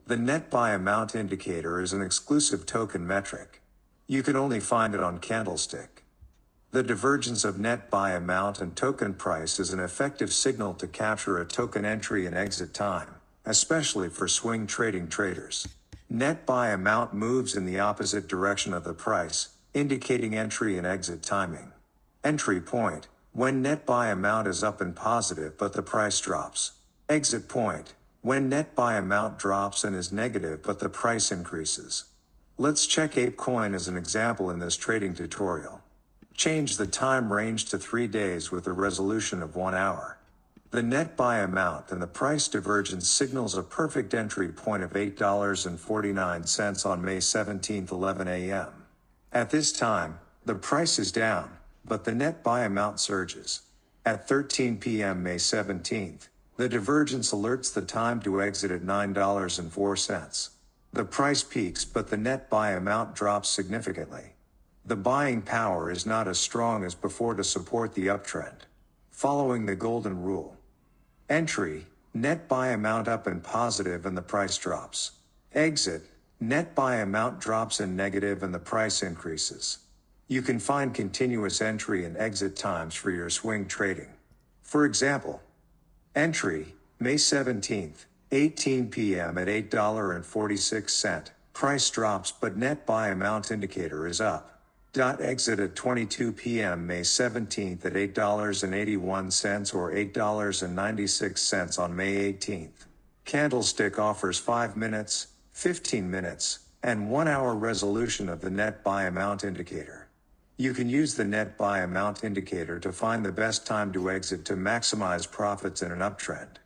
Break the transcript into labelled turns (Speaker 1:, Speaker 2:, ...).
Speaker 1: The net buy amount indicator is an exclusive token metric. You can only find it on Candlestick. The divergence of net buy amount and token price is an effective signal to capture a token entry and exit time, especially for swing trading traders. Net buy amount moves in the opposite direction of the price, indicating entry and exit timing. Entry point: when net buy amount is up and positive but the price drops. Exit point: when net buy amount drops and is negative but the price increases. Let's check ApeCoin as an example in this trading tutorial. Change the time range to 3 days with a resolution of 1 hour. The net buy amount and the price divergence signals a perfect entry point of $8.49 on May 17, 11 a.m. At this time, the price is down, but the net buy amount surges. At 13 p.m. May 17th, the divergence alerts the time to exit at $9.04. The price peaks but the net buy amount drops significantly. The buying power is not as strong as before to support the uptrend. Following the golden rule. Entry: net buy amount up and positive and the price drops. Exit: net buy amount drops and negative and the price increases. You can find continuous entry and exit times for your swing trading. For example, entry, May 17th, 18 p.m. at $8.46. Price drops but net buy amount indicator is up. Exit at 22 p.m. May 17th at $8.81 or $8.96 on May 18th. Candlestick offers 5 minutes, 15 minutes, and 1 hour resolution of the net buy amount indicator. You can use the net buy amount indicator to find the best time to exit to maximize profits in an uptrend.